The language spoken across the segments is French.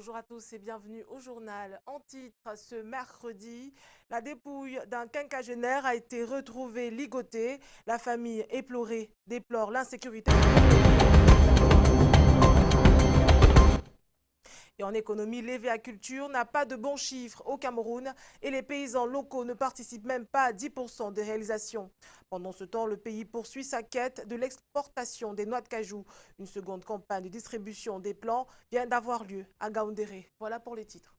Bonjour à tous et bienvenue au journal. En titre, ce mercredi, la dépouille d'un quinquagénaire a été retrouvée ligotée. La famille éplorée déplore l'insécurité. Et en économie, l'EVA-culture n'a pas de bons chiffres au Cameroun et les paysans locaux ne participent même pas à 10% des réalisations. Pendant ce temps, le pays poursuit sa quête de l'exportation des noix de cajou. Une seconde campagne de distribution des plants vient d'avoir lieu à Gaoundéré. Voilà pour les titres.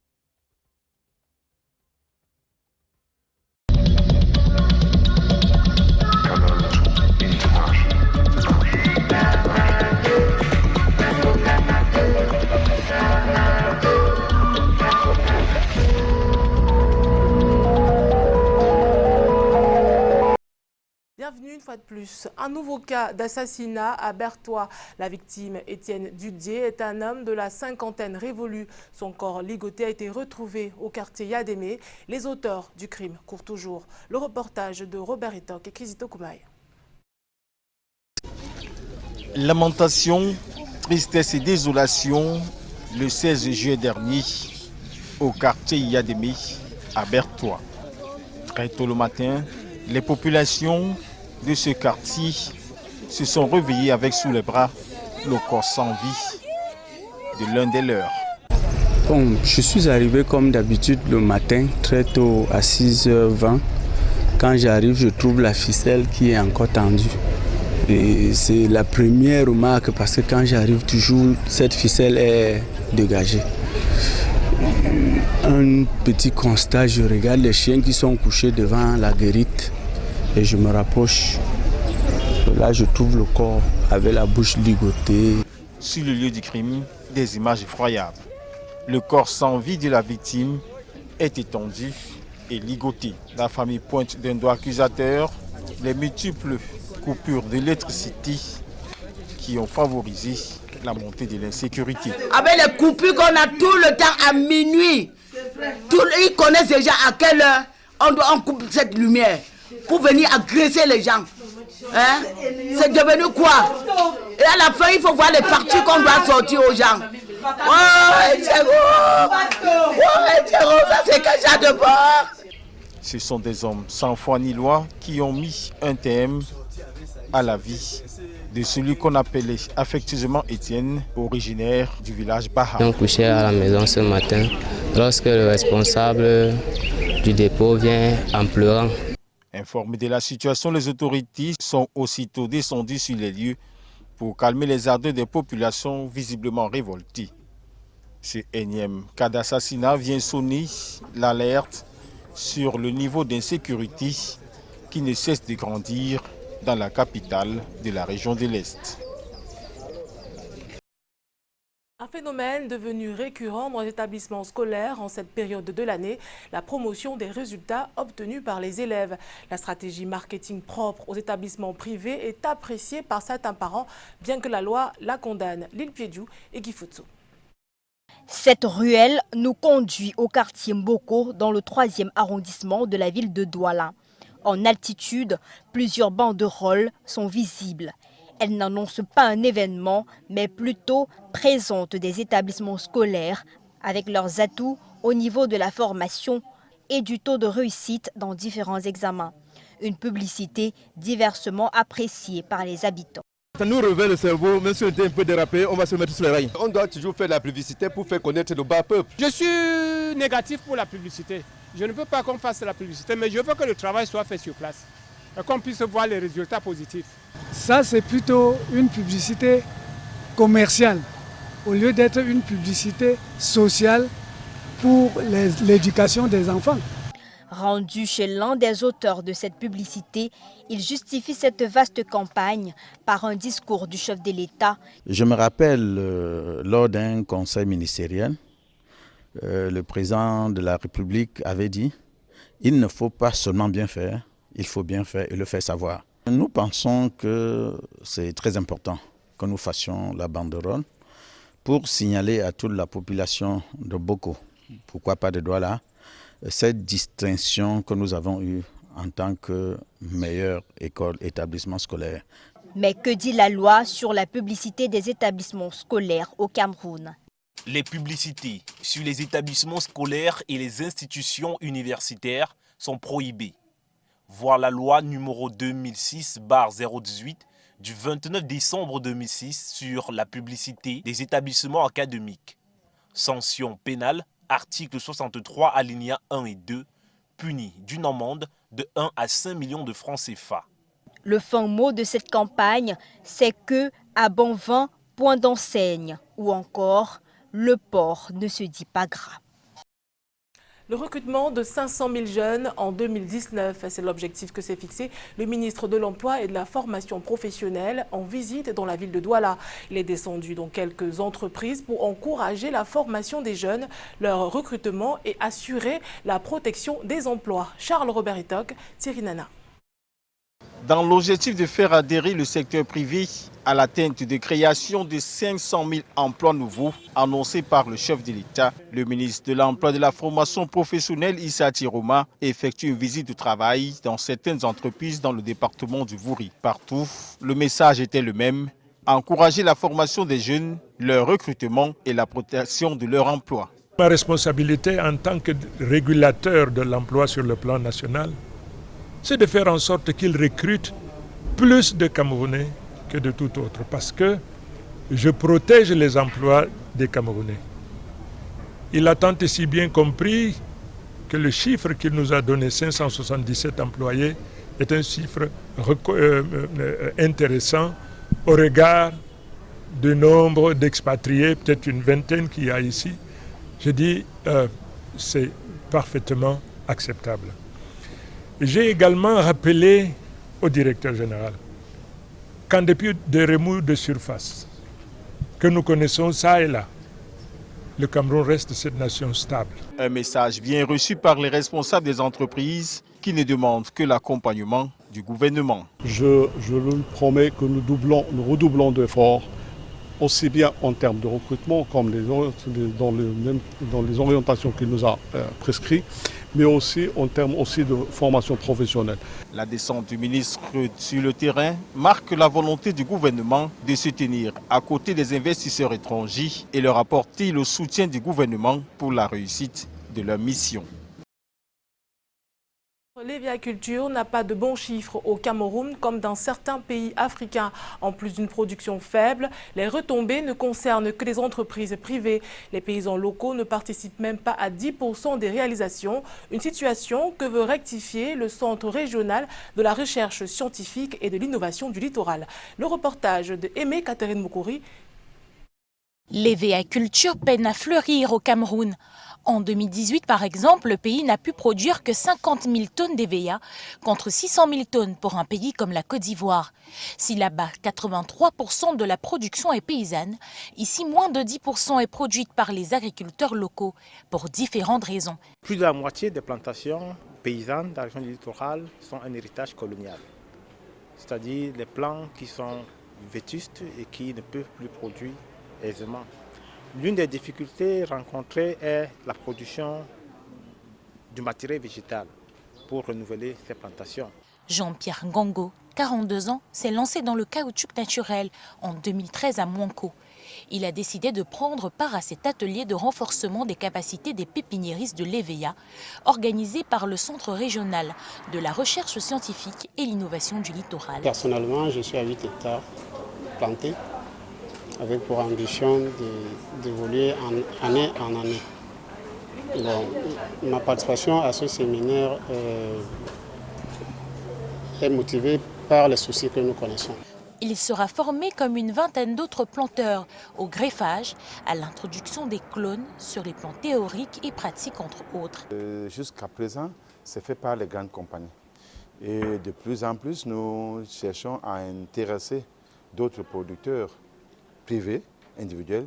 Bienvenue une fois de plus. Un nouveau cas d'assassinat à Berthois. La victime, Étienne Dudier, est un homme de la cinquantaine révolue. Son corps ligoté a été retrouvé au quartier Yadémé. Les auteurs du crime courent toujours. Le reportage de Robert Etok et Kizito Koumaï. Lamentation, tristesse et désolation le 16 juillet dernier au quartier Yadémé à Berthois. Très tôt le matin, les populations de ce quartier se sont réveillées avec sous les bras le corps sans vie de l'un des leurs. Bon, je suis arrivé comme d'habitude le matin, très tôt à 6h20. Quand j'arrive, je trouve la ficelle qui est encore tendue. Et c'est la première remarque parce que quand j'arrive toujours, cette ficelle est dégagée. Un petit constat, je regarde les chiens qui sont couchés devant la guérite et je me rapproche. Là, je trouve le corps avec la bouche ligotée. Sur le lieu du crime, des images effroyables. Le corps sans vie de la victime est étendu et ligoté. La famille pointe d'un doigt accusateur les multiples coupures d'électricité qui ont favorisé la montée de l'insécurité. Avec les coupures qu'on a tout le temps à minuit, ils connaissent déjà à quelle heure on coupe cette lumière pour venir agresser les gens. Hein? C'est devenu quoi? Et à la fin, il faut voir les factures qu'on doit sortir aux gens. Oh, ça c'est quel genre de bord? Ce sont des hommes sans foi ni loi qui ont mis un terme à la vie de celui qu'on appelait affectueusement Étienne, originaire du village Baha. On couchait à la maison ce matin lorsque le responsable du dépôt vient en pleurant. Informés de la situation, les autorités sont aussitôt descendues sur les lieux pour calmer les ardeurs des populations visiblement révoltées. Ce énième cas d'assassinat vient sonner l'alerte sur le niveau d'insécurité qui ne cesse de grandir dans la capitale de la région de l'Est. Un phénomène devenu récurrent dans les établissements scolaires en cette période de l'année, la promotion des résultats obtenus par les élèves. La stratégie marketing propre aux établissements privés est appréciée par certains parents, bien que la loi la condamne. Lille Piediou et Guy Futsu. Cette ruelle nous conduit au quartier Mboko, dans le 3e arrondissement de la ville de Douala. En altitude, plusieurs banderoles sont visibles. Elles n'annoncent pas un événement, mais plutôt présentent des établissements scolaires avec leurs atouts au niveau de la formation et du taux de réussite dans différents examens. Une publicité diversement appréciée par les habitants. Ça nous réveille le cerveau, même si on était un peu dérapé, on va se mettre sur les rails. On doit toujours faire la publicité pour faire connaître le bas peuple. Je suis négatif pour la publicité. Je ne veux pas qu'on fasse la publicité, mais je veux que le travail soit fait sur place et qu'on puisse voir les résultats positifs. Ça, c'est plutôt une publicité commerciale, au lieu d'être une publicité sociale pour l'éducation des enfants. Rendu chez l'un des auteurs de cette publicité, il justifie cette vaste campagne par un discours du chef de l'État. Je me rappelle, lors d'un conseil ministériel, le président de la République avait dit « Il ne faut pas seulement bien faire, il faut bien faire et le faire savoir ». Nous pensons que c'est très important que nous fassions la banderole pour signaler à toute la population de Boko, pourquoi pas de Douala, cette distinction que nous avons eue en tant que meilleure école, établissement scolaire. Mais que dit la loi sur la publicité des établissements scolaires au Cameroun? Les publicités sur les établissements scolaires et les institutions universitaires sont prohibées. Voir la loi numéro 2006/018 du 29 décembre 2006 sur la publicité des établissements académiques. Sanction pénale, article 63 alinéa 1 et 2, puni d'une amende de 1 à 5 millions de francs CFA. Le fin mot de cette campagne, c'est que à bon vin, point d'enseigne, ou encore le porc ne se dit pas gras. Le recrutement de 500 000 jeunes en 2019, c'est l'objectif que s'est fixé le ministre de l'Emploi et de la Formation professionnelle en visite dans la ville de Douala. Il est descendu dans quelques entreprises pour encourager la formation des jeunes, leur recrutement et assurer la protection des emplois. Charles Robert Itoc, Thierry Nana. Dans l'objectif de faire adhérer le secteur privé à l'atteinte de création de 500 000 emplois nouveaux annoncés par le chef de l'État, le ministre de l'Emploi et de la Formation professionnelle Issa Tiroma effectue une visite de travail dans certaines entreprises dans le département du Vouri. Partout, le message était le même, encourager la formation des jeunes, leur recrutement et la protection de leur emploi. Ma responsabilité en tant que régulateur de l'emploi sur le plan national, c'est de faire en sorte qu'ils recrutent plus de Camerounais que de tout autre, parce que je protège les emplois des Camerounais. Il a tant et si bien compris que le chiffre qu'il nous a donné, 577 employés, est un chiffre intéressant au regard du nombre d'expatriés, peut-être une vingtaine qu'il y a ici. Je dis, c'est parfaitement acceptable. J'ai également rappelé au directeur général qu'en dépit des remous de surface que nous connaissons ça et là, le Cameroun reste cette nation stable. Un message bien reçu par les responsables des entreprises qui ne demandent que l'accompagnement du gouvernement. Je lui promets que nous redoublons d'efforts, aussi bien en termes de recrutement comme dans les orientations qu'il nous a prescrites, mais aussi en termes de formation professionnelle. La descente du ministre sur le terrain marque la volonté du gouvernement de se tenir à côté des investisseurs étrangers et leur apporter le soutien du gouvernement pour la réussite de leur mission. L'héviaculture n'a pas de bons chiffres au Cameroun comme dans certains pays africains. En plus d'une production faible, les retombées ne concernent que les entreprises privées. Les paysans locaux ne participent même pas à 10% des réalisations, une situation que veut rectifier le Centre régional de la recherche scientifique et de l'innovation du littoral. Le reportage de Aimé Catherine Moukouri. L'héviaculture peine à fleurir au Cameroun. En 2018, par exemple, le pays n'a pu produire que 50 000 tonnes d'hévéa, contre 600 000 tonnes pour un pays comme la Côte d'Ivoire. Si là-bas, 83% de la production est paysanne, ici, moins de 10% est produite par les agriculteurs locaux, pour différentes raisons. Plus de la moitié des plantations paysannes de la région du littoral sont un héritage colonial. C'est-à-dire les plants qui sont vétustes et qui ne peuvent plus produire aisément. L'une des difficultés rencontrées est la production du matériel végétal pour renouveler ces plantations. Jean-Pierre Ngongo, 42 ans, s'est lancé dans le caoutchouc naturel en 2013 à Mouanko. Il a décidé de prendre part à cet atelier de renforcement des capacités des pépiniéristes de l'EVEA, organisé par le Centre régional de la recherche scientifique et l'innovation du littoral. Personnellement, je suis à 8 hectares plantés, avec pour ambition d'évoluer année en année. Bon, ma participation à ce séminaire est motivée par les soucis que nous connaissons. Il sera formé comme une vingtaine d'autres planteurs au greffage, à l'introduction des clones sur les plans théoriques et pratiques entre autres. Jusqu'à présent, c'est fait par les grandes compagnies. Et de plus en plus, nous cherchons à intéresser d'autres producteurs privés, individuels,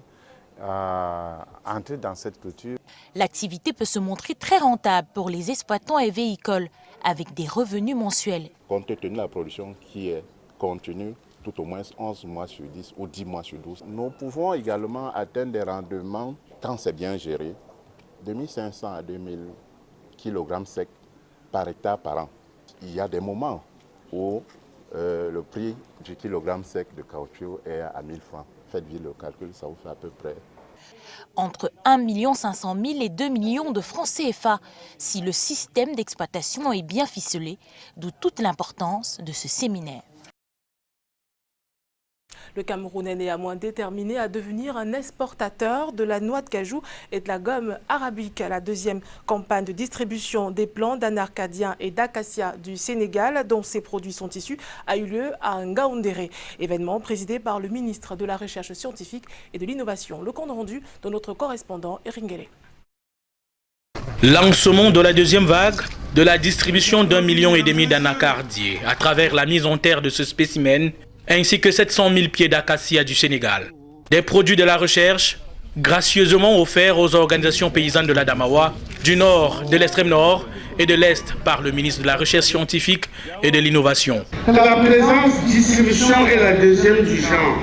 à entrer dans cette culture. L'activité peut se montrer très rentable pour les exploitants et véhicoles, avec des revenus mensuels. Compte tenu de la production qui est contenue, tout au moins 11 mois sur 10 ou 10 mois sur 12. Nous pouvons également atteindre des rendements, quand c'est bien géré, de 1500 à 2000 kg secs par hectare par an. Il y a des moments où le prix du kilogramme sec de caoutchouc est à 1000 francs. Faites-vous le calcul, ça vous fait à peu près Entre 1 500 000 et 2 millions de francs CFA, si le système d'exploitation est bien ficelé, d'où toute l'importance de ce séminaire. Le Cameroun est néanmoins déterminé à devenir un exportateur de la noix de cajou et de la gomme arabique. La deuxième campagne de distribution des plants d'anarcadien et d'acacia du Sénégal, dont ces produits sont issus, a eu lieu à Ngaoundéré. Événement présidé par le ministre de la Recherche scientifique et de l'Innovation. Le compte rendu de notre correspondant Eringele. Lancement de la deuxième vague de la distribution d'1,5 million d'anacardiers à travers la mise en terre de ce spécimen, ainsi que 700 000 pieds d'acacia du Sénégal. Des produits de la recherche gracieusement offerts aux organisations paysannes de l'Adamawa, du nord, de l'extrême nord et de l'est par le ministre de la Recherche scientifique et de l'Innovation. La présence distribution est la deuxième du genre.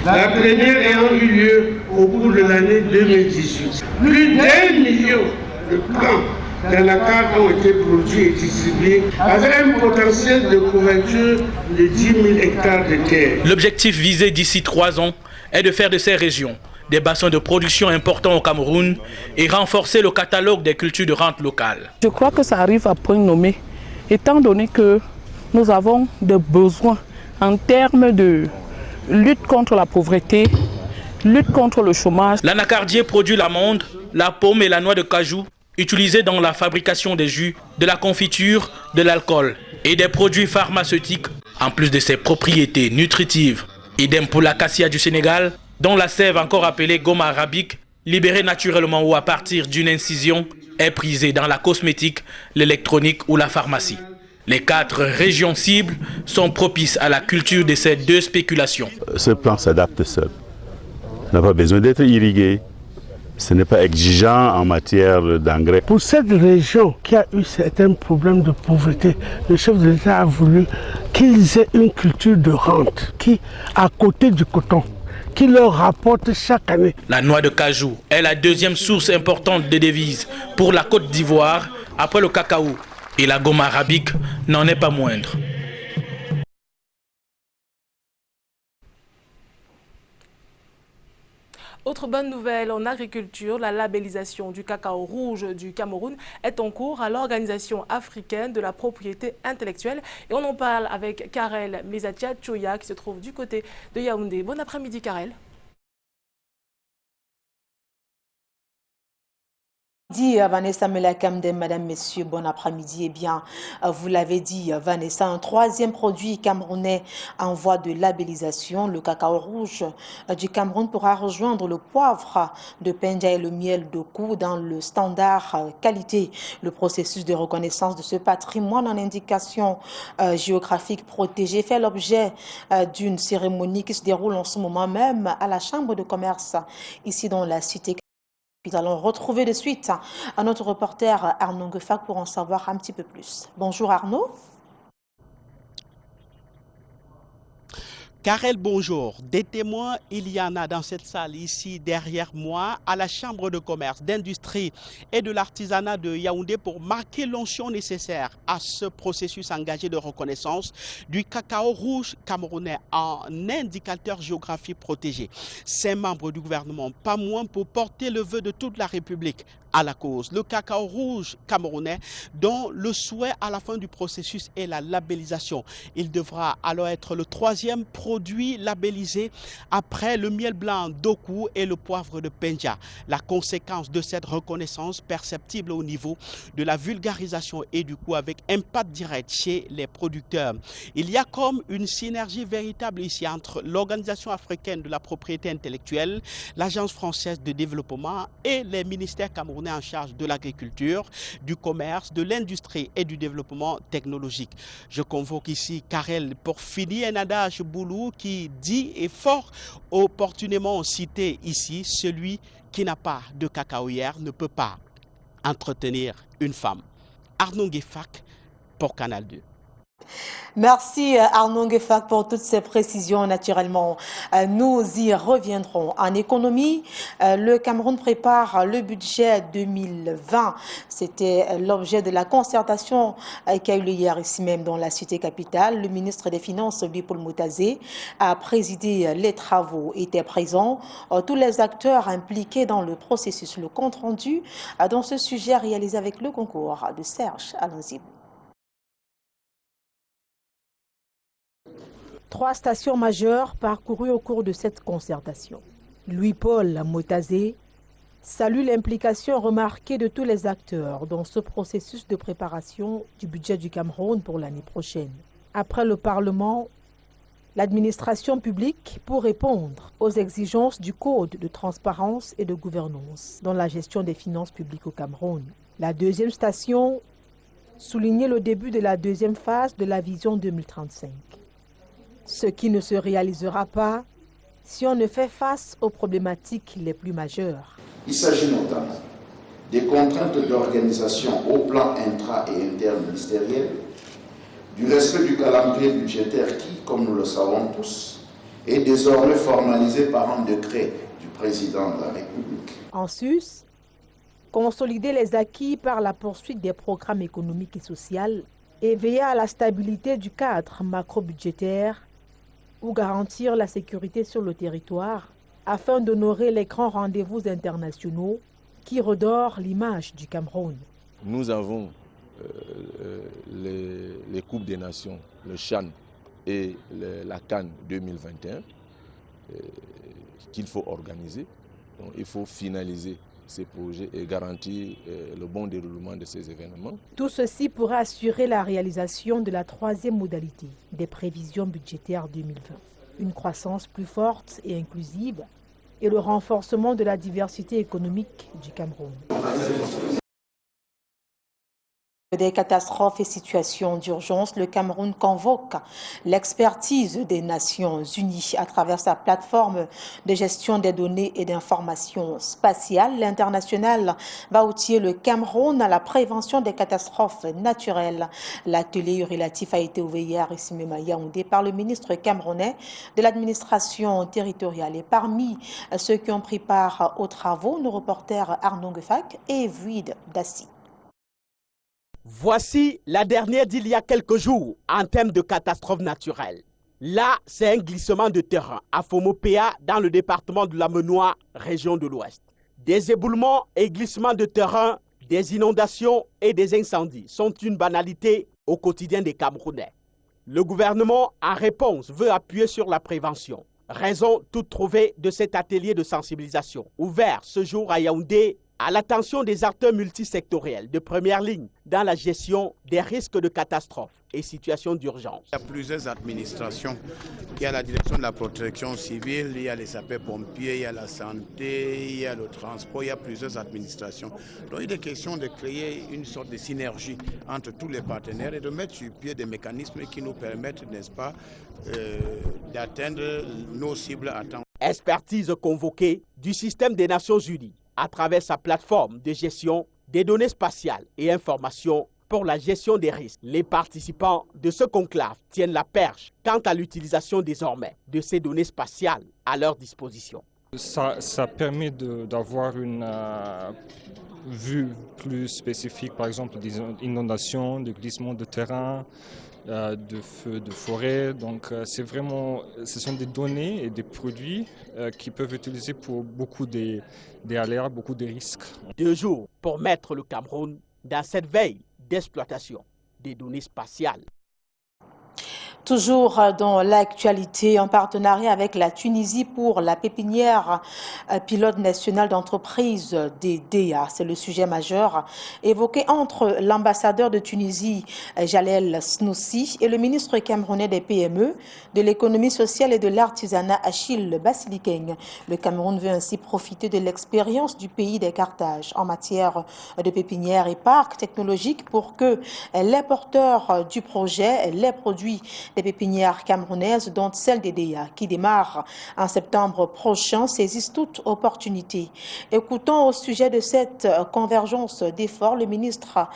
La première ayant eu lieu au cours de l'année 2018. Plus d'1 million de plants d'anacards ont été produits et distribués avec un potentiel de couverture de 10 000 hectares de terre. L'objectif visé d'ici 3 ans est de faire de ces régions des bassins de production importants au Cameroun et renforcer le catalogue des cultures de rente locale. Je crois que ça arrive à point nommé, étant donné que nous avons des besoins en termes de lutte contre la pauvreté, lutte contre le chômage. L'anacardier produit l'amande, la pomme et la noix de cajou, utilisés dans la fabrication des jus, de la confiture, de l'alcool et des produits pharmaceutiques, en plus de ses propriétés nutritives. Idem pour l'acacia du Sénégal, dont la sève encore appelée gomme arabique, libérée naturellement ou à partir d'une incision, est prisée dans la cosmétique, l'électronique ou la pharmacie. Les 4 régions cibles sont propices à la culture de ces 2 spéculations. Ce plan s'adapte seul. Il n'a pas besoin d'être irrigué. Ce n'est pas exigeant en matière d'engrais. Pour cette région qui a eu certains problèmes de pauvreté, le chef de l'État a voulu qu'ils aient une culture de rente qui, à côté du coton, qui leur rapporte chaque année. La noix de cajou est la deuxième source importante de devises pour la Côte d'Ivoire après le cacao. Et la gomme arabique n'en est pas moindre. Autre bonne nouvelle en agriculture, la labellisation du cacao rouge du Cameroun est en cours à l'Organisation africaine de la propriété intellectuelle. Et on en parle avec Karel Mezatia Choya qui se trouve du côté de Yaoundé. Bon après-midi Karel. Vanessa Melakamden, Madame, Messieurs, bon après-midi. Eh bien, vous l'avez dit, Vanessa, un 3e produit camerounais en voie de labellisation. Le cacao rouge du Cameroun pourra rejoindre le poivre de Pendja et le miel d'Oku dans le standard qualité. Le processus de reconnaissance de ce patrimoine en indication géographique protégée fait l'objet d'une cérémonie qui se déroule en ce moment même à la Chambre de commerce ici dans la cité. Nous allons retrouver de suite notre reporter Arnaud Guefak pour en savoir un petit peu plus. Bonjour Arnaud. Karel, bonjour. Des témoins, il y en a dans cette salle ici derrière moi à la Chambre de commerce, d'industrie et de l'artisanat de Yaoundé pour marquer l'onction nécessaire à ce processus engagé de reconnaissance du cacao rouge camerounais en indicateur géographique protégé. Ces membres du gouvernement, pas moins pour porter le vœu de toute la République à la cause. Le cacao rouge camerounais dont le souhait à la fin du processus est la labellisation. Il devra alors être le 3e produit labellisé après le miel blanc d'Oku et le poivre de Pendja. La conséquence de cette reconnaissance perceptible au niveau de la vulgarisation et du coup avec impact direct chez les producteurs. Il y a comme une synergie véritable ici entre l'Organisation africaine de la propriété intellectuelle, l'Agence française de développement et les ministères camerounais en charge de l'agriculture, du commerce, de l'industrie et du développement technologique. Je convoque ici Karel pour finir un adage boulou qui dit et fort opportunément cité ici, celui qui n'a pas de cacaoyère ne peut pas entretenir une femme. Arnaud Guefak pour Canal 2. Merci Arnaud Nguefak pour toutes ces précisions. Naturellement, nous y reviendrons. En économie, le Cameroun prépare le budget 2020. C'était l'objet de la concertation qui a eu lieu hier ici même dans la cité capitale. Le ministre des Finances, Bipoul Moutazé, a présidé les travaux. Étaient présents tous les acteurs impliqués dans le processus. Le compte rendu dans ce sujet réalisé avec le concours de Serge Allons-y. 3 stations majeures parcourues au cours de cette concertation. Louis-Paul Moutazé salue l'implication remarquée de tous les acteurs dans ce processus de préparation du budget du Cameroun pour l'année prochaine. Après le Parlement, l'administration publique pour répondre aux exigences du Code de transparence et de gouvernance dans la gestion des finances publiques au Cameroun. La deuxième station soulignait le début de la deuxième phase de la vision 2035. Ce qui ne se réalisera pas si on ne fait face aux problématiques les plus majeures. Il s'agit notamment des contraintes d'organisation au plan intra- et interministériel, du respect du calendrier budgétaire qui, comme nous le savons tous, est désormais formalisé par un décret du président de la République. En sus, consolider les acquis par la poursuite des programmes économiques et sociaux et veiller à la stabilité du cadre macro-budgétaire ou garantir la sécurité sur le territoire afin d'honorer les grands rendez-vous internationaux qui redorent l'image du Cameroun. Nous avons les Coupes des Nations, le CHAN et la CAN 2021 qu'il faut organiser. Donc, il faut finaliser ces projets et garantir le bon déroulement de ces événements. Tout ceci pourra assurer la réalisation de la 3e modalité des prévisions budgétaires 2020. Une croissance plus forte et inclusive et le renforcement de la diversité économique du Cameroun. Des catastrophes et situations d'urgence, le Cameroun convoque l'expertise des Nations Unies à travers sa plateforme de gestion des données et d'information spatiale. L'international va outiller le Cameroun à la prévention des catastrophes naturelles. L'atelier relatif a été ouvert hier ici même à Yaoundé par le ministre camerounais de l'administration territoriale. Et parmi ceux qui ont pris part aux travaux, nos reporters Arnaud Nguefak et Vuid Dassi. Voici la dernière d'il y a quelques jours en termes de catastrophe naturelle. Là, c'est un glissement de terrain à Fomopéa dans le département de la Menoie, région de l'Ouest. Des éboulements et glissements de terrain, des inondations et des incendies sont une banalité au quotidien des Camerounais. Le gouvernement, en réponse, veut appuyer sur la prévention. Raison toute trouvée de cet atelier de sensibilisation, ouvert ce jour à Yaoundé, à l'attention des acteurs multisectoriels de première ligne dans la gestion des risques de catastrophes et situations d'urgence. Il y a plusieurs administrations. Il y a la direction de la protection civile, il y a les sapeurs-pompiers, il y a la santé, il y a le transport, il y a plusieurs administrations. Donc il est question de créer une sorte de synergie entre tous les partenaires et de mettre sur pied des mécanismes qui nous permettent, n'est-ce pas, d'atteindre nos cibles à temps. Expertise convoquée du système des Nations Unies à travers sa plateforme de gestion des données spatiales et informations pour la gestion des risques. Les participants de ce conclave tiennent la perche quant à l'utilisation désormais de ces données spatiales à leur disposition. Ça permet d'avoir une vue plus spécifique, par exemple des inondations, de glissements de terrain, de feux de forêt. Donc ce sont des données et des produits qui peuvent être utilisés pour beaucoup des alertes, beaucoup de risques. 2 jours pour mettre le Cameroun dans cette veille d'exploitation des données spatiales. Toujours dans l'actualité, en partenariat avec la Tunisie pour la pépinière pilote nationale d'entreprise des DEA. C'est le sujet majeur évoqué entre l'ambassadeur de Tunisie, Jalel Snoussi, et le ministre camerounais des PME, de l'économie sociale et de l'artisanat, Achille Basilikeng. Le Cameroun veut ainsi profiter de l'expérience du pays des Carthages en matière de pépinière et parcs technologiques pour que les porteurs du projet, les produits Les pépinières camerounaises, dont celle des DEA, qui démarre en septembre prochain, saisissent toute opportunité. Écoutons au sujet de cette convergence d'efforts le ministre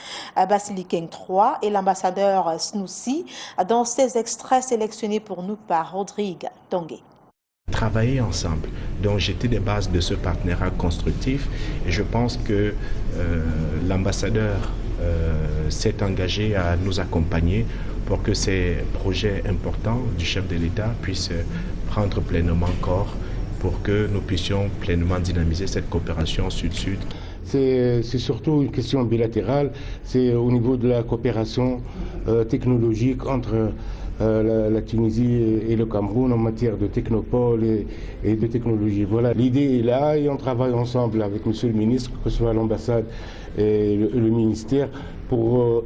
Bassili Keng III et l'ambassadeur Snoussi dans ces extraits sélectionnés pour nous par Rodrigue Tongué. Travailler ensemble, donc jeter des bases de ce partenariat constructif, et je pense que l'ambassadeur s'est engagé à nous accompagner pour que ces projets importants du chef de l'État puissent prendre pleinement corps pour que nous puissions pleinement dynamiser cette coopération sud-sud. C'est surtout une question bilatérale, c'est au niveau de la coopération technologique entre la Tunisie et le Cameroun en matière de technopole et de technologie. Voilà, l'idée est là et on travaille ensemble avec Monsieur le ministre, que ce soit l'ambassade et le ministère, pour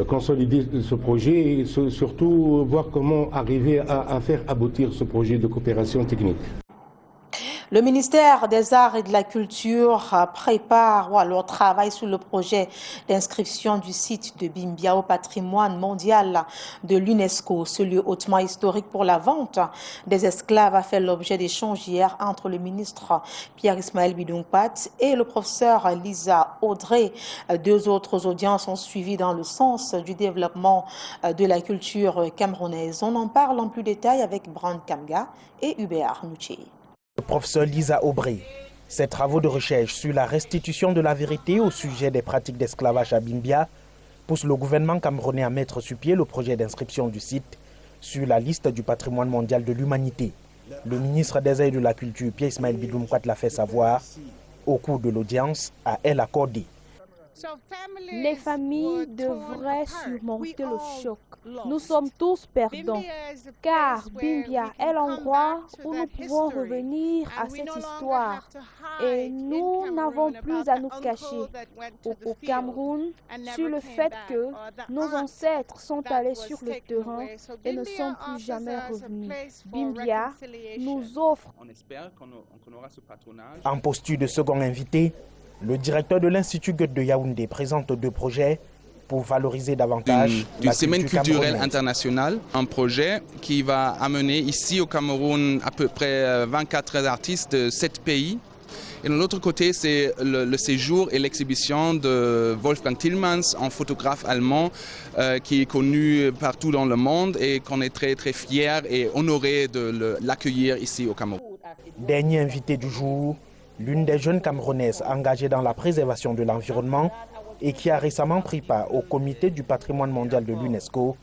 consolider ce projet et surtout voir comment arriver à faire aboutir ce projet de coopération technique. Le ministère des Arts et de la Culture prépare ou alors travaille sur le projet d'inscription du site de Bimbia au patrimoine mondial de l'UNESCO. Ce lieu hautement historique pour la vente des esclaves a fait l'objet d'échanges hier entre le ministre Pierre-Ismaël Bidongpat et le professeur Lisa Audrey. Deux autres audiences ont suivi dans le sens du développement de la culture camerounaise. On en parle en plus détail avec Brand Kamga et Hubert Nuché. Le professeur Lisa Aubry, ses travaux de recherche sur la restitution de la vérité au sujet des pratiques d'esclavage à Bimbia poussent le gouvernement camerounais à mettre sur pied le projet d'inscription du site sur la liste du patrimoine mondial de l'humanité. Le ministre des Arts et de la Culture, Pierre-Ismaël Bidongpat, l'a fait savoir au cours de l'audience à elle accordée. Les familles devraient surmonter le choc. Nous sommes tous perdants, car Bimbia est l'endroit où nous pouvons revenir à cette histoire. Et nous n'avons plus à nous cacher au Cameroun sur le fait que nos ancêtres sont allés sur le terrain et ne sont plus jamais revenus. Bimbia nous offre. On espère qu'on aura ce patronage. En posture de second invité, le directeur de l'Institut Goethe de Yaoundé présente deux projets pour valoriser davantage d'une semaine culturelle internationale, un projet qui va amener ici au Cameroun à peu près 24 artistes de 7 pays. Et de l'autre côté, c'est le séjour et l'exhibition de Wolfgang Tillmans, un photographe allemand qui est connu partout dans le monde et qu'on est très très fiers et honorés de l'accueillir ici au Cameroun. Dernier invité du jour, l'une des jeunes Camerounaises engagées dans la préservation de l'environnement et qui a récemment pris part au comité du patrimoine mondial de l'UNESCO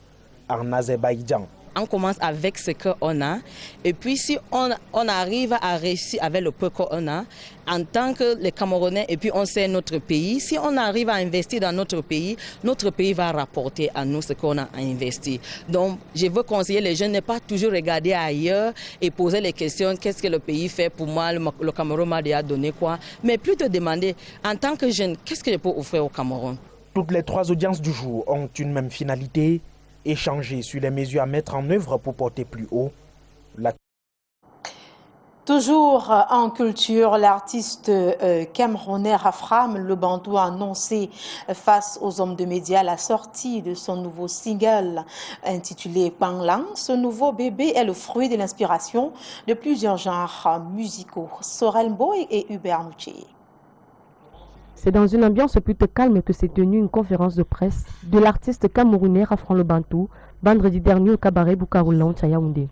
en Azerbaïdjan. On commence avec ce qu'on a et puis si on arrive à réussir avec le peu qu'on a en tant que les Camerounais et puis on sait notre pays, si on arrive à investir dans notre pays va rapporter à nous ce qu'on a investi. Donc je veux conseiller les jeunes de ne pas toujours regarder ailleurs et poser les questions, qu'est-ce que le pays fait pour moi, le Cameroun m'a déjà donné quoi, mais plutôt demander en tant que jeune, qu'est-ce que je peux offrir au Cameroun. Toutes les trois audiences du jour ont une même finalité, échanger sur les mesures à mettre en œuvre pour porter plus haut la... Toujours en culture, l'artiste camerounais Rafram Le Bantou a annoncé face aux hommes de médias la sortie de son nouveau single intitulé Panglang. Ce nouveau bébé est le fruit de l'inspiration de plusieurs genres musicaux. Sorel Boy et Hubert Mouché. C'est dans une ambiance plutôt calme que s'est tenue une conférence de presse de l'artiste camerounais Rafram Le Bantou vendredi dernier au cabaret Boukarou Lounge à Yaoundé.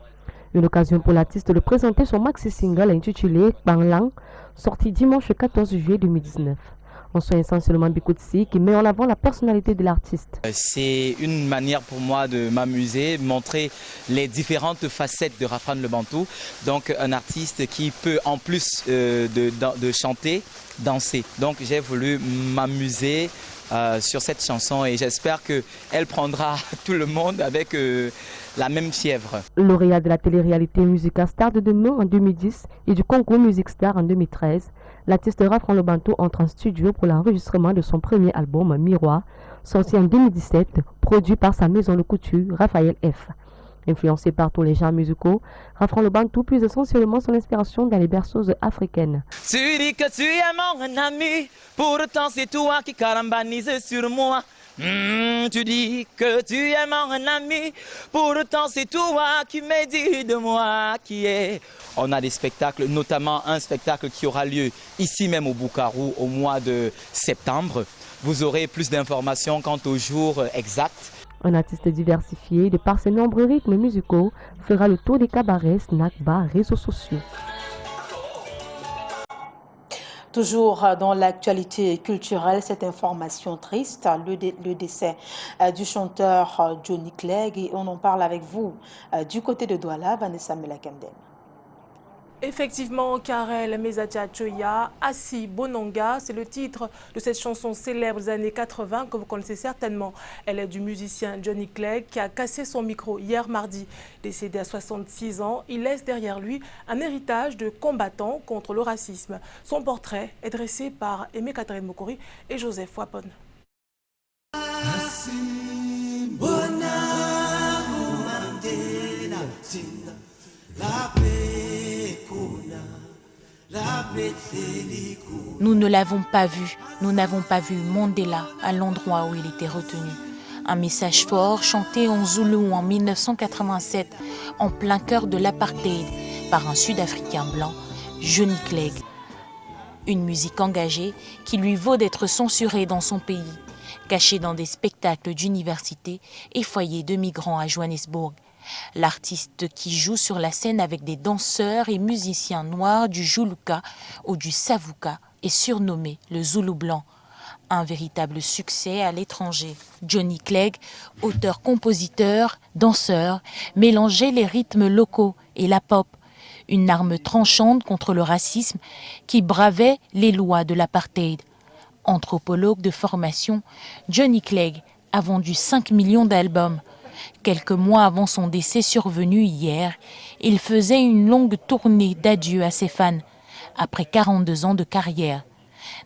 Une occasion pour l'artiste de présenter son maxi-single intitulé Panglang, sorti dimanche 14 juillet 2019. On soigne essentiellement Bikoutsi qui met en avant la personnalité de l'artiste. C'est une manière pour moi de m'amuser, montrer les différentes facettes de Rafram Le Bantou. Donc un artiste qui peut en plus de chanter, danser. Donc j'ai voulu m'amuser sur cette chanson et j'espère qu'elle prendra tout le monde avec la même fièvre. Lauréat de la télé-réalité Musica Star de Denon en 2010 et du concours Music Star en 2013, l'artiste Rafram Le Bantou entre en studio pour l'enregistrement de son premier album Miroir, sorti en 2017, produit par sa maison de couture Raphaël F. Influencé par tous les genres musicaux, Rafram Le Bantou puise essentiellement son inspiration dans les berceuses africaines. Tu dis que tu es mon ami, pourtant c'est toi qui carambanise sur moi. Tu dis que tu es mon ami, pourtant c'est toi qui m'as dit de moi qui est. On a des spectacles, notamment un spectacle qui aura lieu ici même au Bukavu au mois de septembre. Vous aurez plus d'informations quant au jour exact. Un artiste diversifié, de par ses nombreux rythmes musicaux, fera le tour des cabarets, snacks, bars, réseaux sociaux. Toujours dans l'actualité culturelle, cette information triste, le décès du chanteur Johnny Clegg, et on en parle avec vous du côté de Douala, Vanessa Melakamden. Effectivement, Karel Mezatia Choya, Assi Bonanga, c'est le titre de cette chanson célèbre des années 80 que vous connaissez certainement. Elle est du musicien Johnny Clegg qui a cassé son micro hier mardi. Décédé à 66 ans, il laisse derrière lui un héritage de combattants contre le racisme. Son portrait est dressé par Aimé Catherine Mokori et Joseph Wapon. Nous ne l'avons pas vu, nous n'avons pas vu Mandela à l'endroit où il était retenu. Un message fort chanté en zoulou en 1987, en plein cœur de l'apartheid, par un Sud-Africain blanc, Johnny Clegg. Une musique engagée qui lui vaut d'être censurée dans son pays, cachée dans des spectacles d'université et foyers de migrants à Johannesburg. L'artiste qui joue sur la scène avec des danseurs et musiciens noirs du Juluka ou du Savuka est surnommé le Zoulou blanc. Un véritable succès à l'étranger. Johnny Clegg, auteur-compositeur, danseur, mélangeait les rythmes locaux et la pop, une arme tranchante contre le racisme qui bravait les lois de l'apartheid. Anthropologue de formation, Johnny Clegg a vendu 5 millions d'albums. Quelques mois avant son décès survenu hier, il faisait une longue tournée d'adieu à ses fans, après 42 ans de carrière.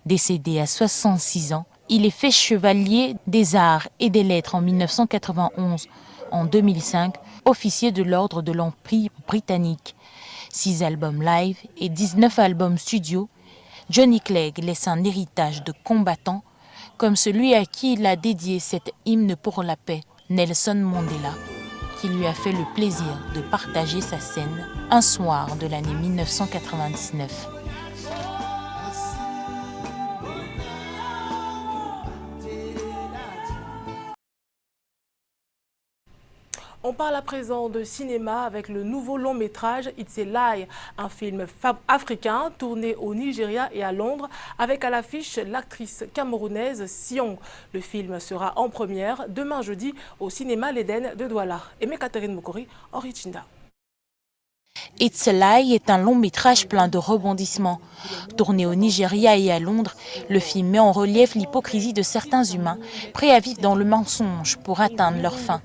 Décédé à 66 ans, il est fait chevalier des arts et des lettres en 1991. En 2005, officier de l'ordre de l'Empire britannique. 6 albums live et 19 albums studio, Johnny Clegg laisse un héritage de combattants, comme celui à qui il a dédié cet hymne pour la paix, Nelson Mandela, qui lui a fait le plaisir de partager sa scène un soir de l'année 1999. On parle à présent de cinéma avec le nouveau long métrage It's a Lie, un film africain tourné au Nigeria et à Londres avec à l'affiche l'actrice camerounaise Sion. Le film sera en première demain jeudi au cinéma l'Éden de Douala. Aimé Catherine Mokori, Henri Chinda. It's a Lie est un long métrage plein de rebondissements. Tourné au Nigeria et à Londres, le film met en relief l'hypocrisie de certains humains, prêts à vivre dans le mensonge pour atteindre leur fin.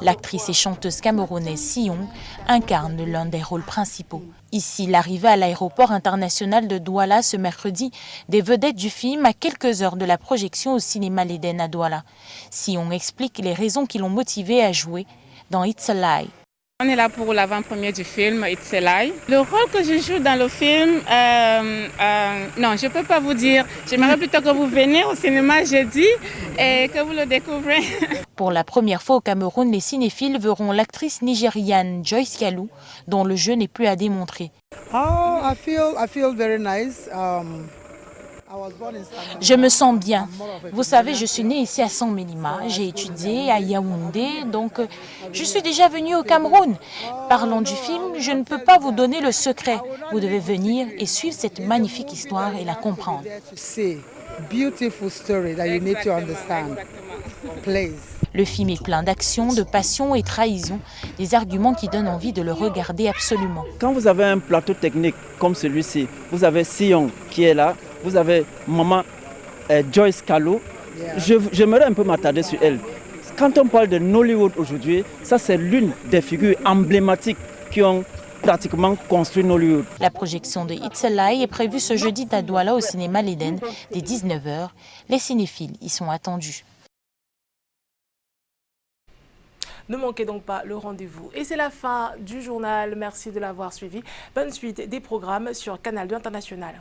L'actrice et chanteuse camerounaise Sion incarne l'un des rôles principaux. Ici, l'arrivée à l'aéroport international de Douala ce mercredi des vedettes du film à quelques heures de la projection au cinéma l'Éden à Douala. Sion explique les raisons qui l'ont motivée à jouer dans It's a Lie. On est là pour l'avant-première du film It's a Lie. Le rôle que je joue dans le film, non, je ne peux pas vous dire. J'aimerais plutôt que vous venez au cinéma jeudi et que vous le découvrez. Pour la première fois au Cameroun, les cinéphiles verront l'actrice nigériane Joyce Kalou, dont le jeu n'est plus à démontrer. I feel very nice. Je me sens bien. Vous savez, je suis née ici à San Minima. J'ai étudié à Yaoundé, donc je suis déjà venue au Cameroun. Parlons du film, je ne peux pas vous donner le secret. Vous devez venir et suivre cette magnifique histoire et la comprendre. Le film est plein d'action, de passion et trahison, des arguments qui donnent envie de le regarder absolument. Quand vous avez un plateau technique comme celui-ci, vous avez Sion qui est là, vous avez maman Joyce Kalou. J'aimerais un peu m'attarder sur elle. Quand on parle de Nollywood aujourd'hui, ça c'est l'une des figures emblématiques qui ont pratiquement construit Nollywood. La projection de It's a Lie est prévue ce jeudi à Douala au cinéma l'Éden dès 19h. Les cinéphiles y sont attendus. Ne manquez donc pas le rendez-vous. Et c'est la fin du journal. Merci de l'avoir suivi. Bonne suite des programmes sur Canal 2 International.